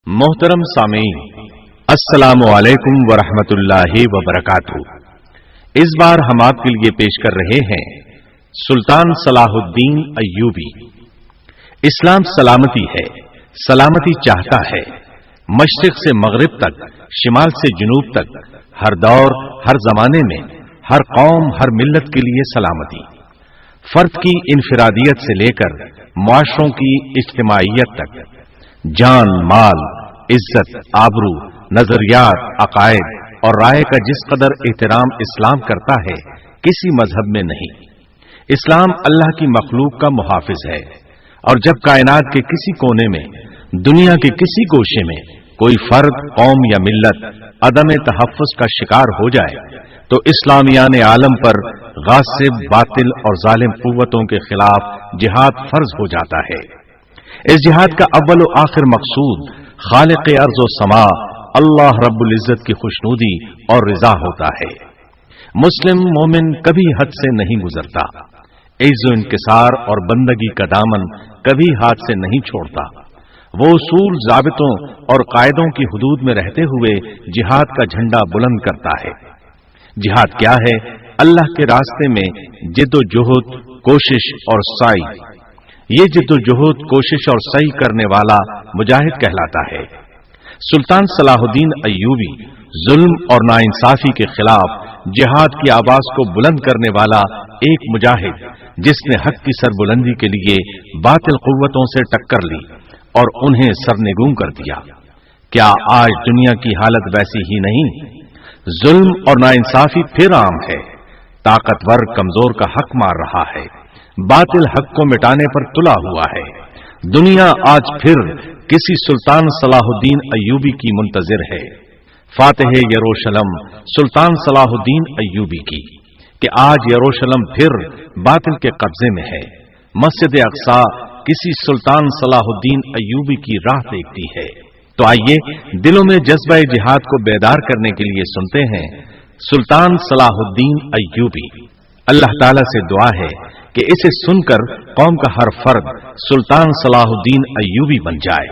मोहतरम सामीन, अस्सलामु अलैकुम वरहमतुल्लाहि वबरकातुहू। इस बार हम आपके लिए पेश कर रहे हैं सुल्तान सलाहुद्दीन अय्यूबी। इस्लाम सलामती है, सलामती चाहता है। मशरिक से मगरिब तक, शिमाल से जुनूब तक, हर दौर, हर जमाने में, हर कौम, हर मिल्लत के लिए सलामती। फर्द की इनफिरादियत से लेकर मुआशरों की इज्तिमाइयत तक, जान, माल, इज्जत, आबरू, नजरियात, अकायद और राय का जिस कदर एहतराम इस्लाम करता है, किसी मजहब में नहीं। इस्लाम अल्लाह की मखलूक का मुहाफिज है, और जब कायनात के किसी कोने में, दुनिया के किसी गोशे में कोई फर्द, कौम या मिल्लत अदम तहफ्फुज का शिकार हो जाए, तो इस्लामियान आलम पर गासिब, बातिल और जालिम कुव्वतों के खिलाफ जिहाद फर्ज हो जाता है। इस जिहाद का अव्वल व आखिर मकसूद खालिक अर्ज़ व समा अल्लाह रब्बुल इज्जत की खुशनूदी और रिजा होता है। मुस्लिम मोमिन कभी हद से नहीं गुजरता, इज़्ज़ो इनकिसार और बंदगी का दामन कभी हाथ से नहीं छोड़ता। वो उसूल, ज़ाबितों और कायदों की हुदूद में रहते हुए जिहाद का झंडा बुलंद करता है। जिहाद क्या है? अल्लाह के रास्ते में जिद्दोजहद, कोशिश और साई। ये जिद्दोजहद, कोशिश और सही करने वाला मुजाहिद कहलाता है। सुल्तान सलाहुद्दीन अय्यूबी जुल्म और नाइंसाफी के खिलाफ जिहाद की आवाज को बुलंद करने वाला एक मुजाहिद, जिसने हक की सरबुलंदी के लिए बातिल कुव्वतों से टक्कर ली और उन्हें सरनिगूं कर दिया। क्या आज दुनिया की हालत वैसी ही नहीं? जुल्म और नाइंसाफी फिर आम है। ताकतवर कमजोर का हक मार रहा है, बातिल हक को मिटाने पर तुला हुआ है। दुनिया आज फिर किसी सुल्तान सलाहुद्दीन अय्यूबी की मुंतजिर है। फातिह यरूशलम सुल्तान सलाहुद्दीन अय्यूबी की, कि आज यरूशलम फिर बातिल के कब्जे में है। मस्जिद अक्सा किसी सुल्तान सलाहुद्दीन अय्यूबी की राह देखती है। तो आइए दिलों में जज्बा जिहाद को बेदार करने के लिए सुनते हैं सुल्तान सलाहुद्दीन अय्यूबी। अल्लाह ताला से दुआ है कि इसे सुनकर कौम का हर फर्द सुल्तान सलाहुद्दीन अय्यूबी बन जाए।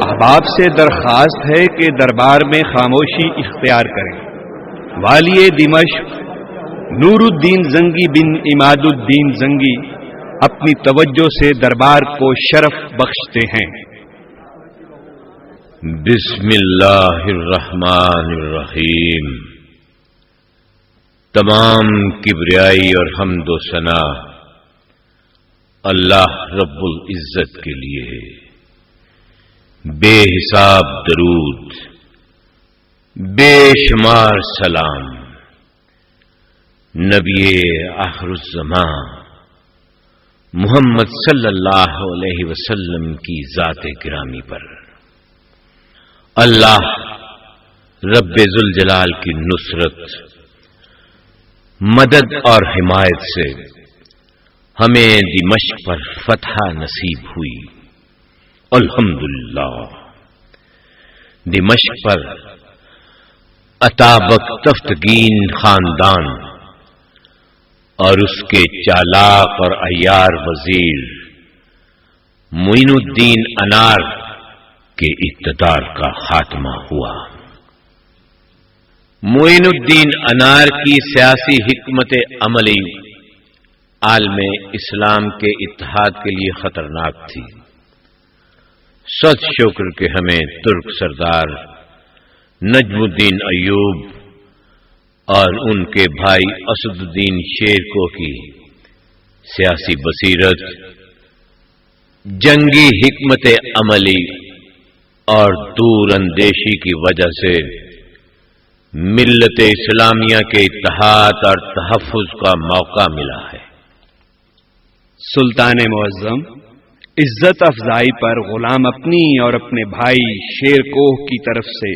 अहबाब से दरखास्त है कि दरबार में खामोशी इख्तियार करें। वालिए दिमश्क नूरुद्दीन जंगी बिन इमादुद्दीन जंगी अपनी तवज्जो से दरबार को शरफ बख्शते हैं। बिस्मिल्लाहिर्रहमानिर्रहीम। तमाम किबरियाई और हम्दो सना अल्लाह रब्बुल इज्जत के लिए है। बेहिसाब दरूद, बेशुमार सलाम नबिये आखिरुज़्ज़मां मुहम्मद सल्लल्लाहु अलैहि वसल्लम की ज़ाते गिरामी पर। अल्लाह रब्बे जुल जलाल की नुसरत, मदद और हिमायत से हमें दिमश्क पर फतह नसीब हुई। अल्हम्दुलिल्लाह। दिमश्क पर अताबक तफ्तगीन खानदान और उसके चालाक और अय्यार वजीर मुइनुद्दीन अनार के इक़्तिदार का खात्मा हुआ। मुइनुद्दीन अनार की सियासी हिकमत अमली आलमे इस्लाम के इत्तेहाद के लिए खतरनाक थी। सच शुक्र के हमें तुर्क सरदार नजमुद्दीन अय्यूब और उनके भाई असदुद्दीन शेरको की सियासी बसीरत, जंगी हिकमत अमली और दूर अंदेशी की वजह से मिल्लत इस्लामिया के इत्तेहाद और तहफ्फुज का मौका मिला है। सुल्तान मुअज्जम इज्जत अफजाई पर गुलाम अपनी और अपने भाई शेरकोह की तरफ से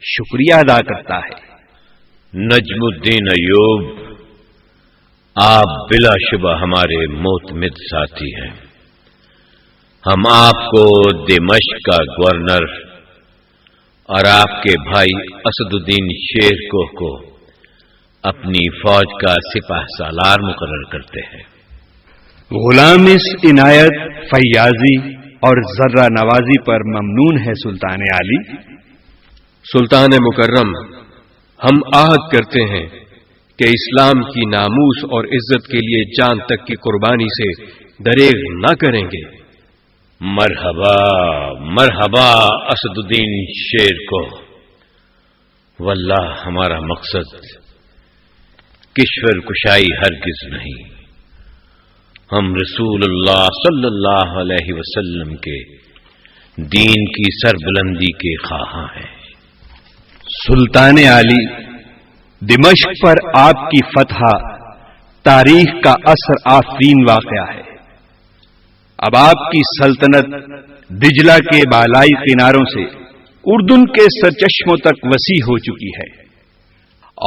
शुक्रिया अदा करता है। नजमुद्दीन अय्यूब, आप बिलाशुबा हमारे मोतमिद साथी हैं। हम आपको दिमश्क का गवर्नर और आपके भाई असदुद्दीन शेरकोह को اپنی فوج کا سپاہ سالار مقرر کرتے ہیں۔ غلام اس عنایت، فیاضی اور ذرہ نوازی پر ممنون ہے سلطان عالی۔ سلطان مکرم، ہم عہد کرتے ہیں کہ اسلام کی ناموس اور عزت کے لیے جان تک کی قربانی سے دریغ نہ کریں گے۔ مرحبا مرحبا اسد الدین شیر کو، واللہ ہمارا مقصد کشور کشائی ہرگز نہیں، ہم رسول اللہ صلی اللہ علیہ وسلم کے دین کی سربلندی کے خواہاں ہیں۔ سلطان عالی، دمشق پر آپ کی فتح تاریخ کا اثر آفرین واقعہ ہے۔ اب آپ کی سلطنت دجلہ کے بالائی کناروں سے اردن کے سرچشموں تک وسیع ہو چکی ہے،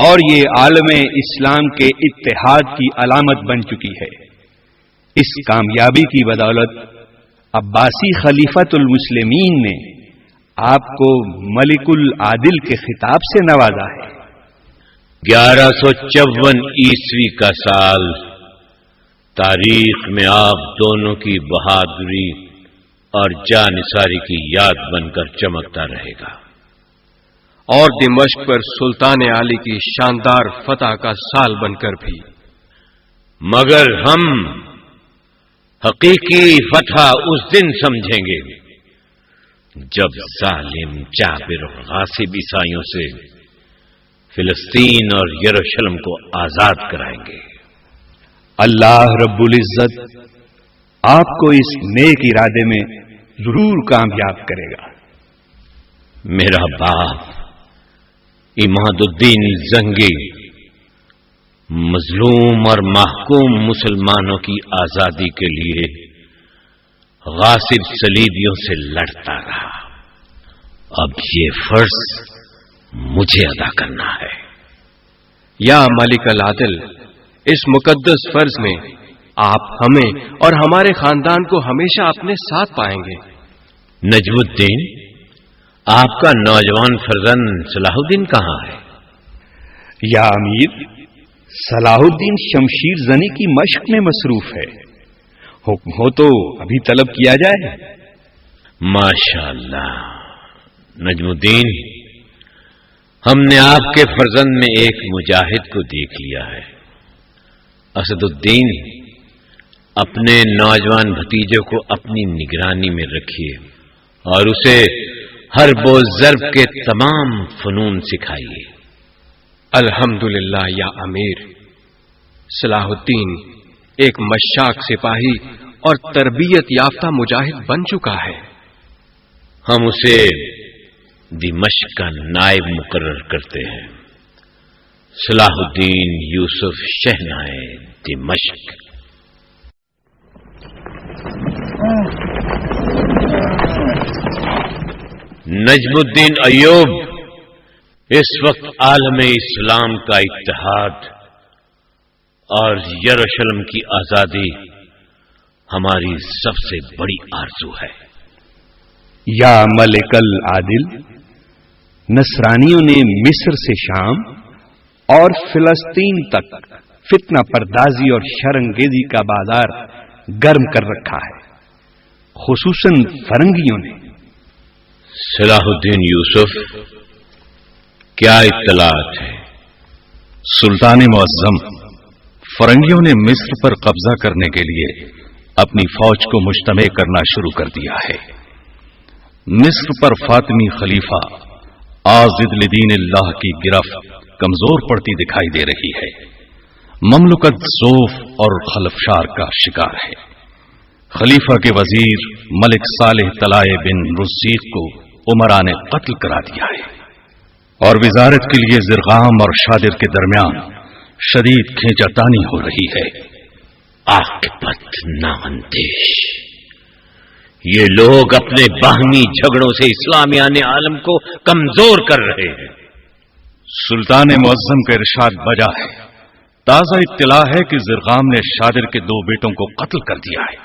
اور یہ عالم اسلام کے اتحاد کی علامت بن چکی ہے۔ اس کامیابی کی بدولت عباسی خلیفۃ المسلمین نے آپ کو ملک العادل کے خطاب سے نوازا ہے۔ 1154 عیسوی کا سال تاریخ میں آپ دونوں کی بہادری اور جانثاری کی یاد بن کر چمکتا رہے گا، اور دمشق پر سلطان عالی کی شاندار فتح کا سال بن کر بھی۔ مگر ہم حقیقی فتح اس دن سمجھیں گے جب ظالم جابر اور غاصب عیسائیوں سے فلسطین اور یروشلم کو آزاد کرائیں گے۔ اللہ رب العزت آپ کو اس نیک ارادے میں ضرور کامیاب کرے گا۔ میرا باپ عماد الدین زنگی مظلوم اور محکوم مسلمانوں کی آزادی کے لیے غاصب صلیبیوں سے لڑتا رہا، اب یہ فرض مجھے ادا کرنا ہے۔ یا ملک العادل، اس مقدس فرض میں آپ ہمیں اور ہمارے خاندان کو ہمیشہ اپنے ساتھ پائیں گے۔ نجم الدین، آپ کا نوجوان فرزند صلاح الدین کہاں ہے؟ یا امیر، صلاح الدین شمشیر زنی کی مشق میں مصروف ہے، حکم ہو تو ابھی طلب کیا جائے۔ ماشاءاللہ نجم الدین، ہم نے آپ کے فرزند میں ایک مجاہد کو دیکھ لیا ہے۔ اسد الدین، اپنے نوجوان بھتیجے کو اپنی نگرانی میں رکھیے اور اسے حرب و ضرب کے تمام فنون سکھائیے۔ الحمدللہ یا امیر، صلاح الدین ایک مشاق سپاہی اور تربیت یافتہ مجاہد بن چکا ہے۔ ہم اسے دمشق کا نائب مقرر کرتے ہیں۔ صلاح الدین یوسف شہنائے دمشق۔ نجم الدین ایوب، اس وقت عالم اسلام کا اتحاد اور یروشلم کی آزادی ہماری سب سے بڑی آرزو ہے۔ یا ملک العادل، نصرانیوں نے مصر سے شام اور فلسطین تک فتنہ پردازی اور شرانگیزی کا بازار گرم کر رکھا ہے، خصوصاً فرنگیوں نے۔ صلاح الدین یوسف، کیا اطلاعات ہے؟ سلطان معظم، فرنگیوں نے مصر پر قبضہ کرنے کے لیے اپنی فوج کو مجتمع کرنا شروع کر دیا ہے۔ مصر پر فاطمی خلیفہ عاضد لدین اللہ کی گرفت کمزور پڑتی دکھائی دے رہی ہے۔ مملکت زوف اور خلفشار کا شکار ہے۔ خلیفہ کے وزیر ملک صالح طلائع بن رزیق کو عمرا نے قتل کرا دیا ہے، اور وزارت کے لیے زرغام اور شادر کے درمیان شدید کھینچا تانی ہو رہی ہے۔ عاقبت نااندیش، یہ لوگ اپنے باہمی جھگڑوں سے اسلامیان عالم کو کمزور کر رہے ہیں۔ سلطان معظم کا ارشاد بجا ہے۔ تازہ اطلاع ہے کہ زرغام نے شادر کے 2 بیٹوں کو قتل کر دیا ہے۔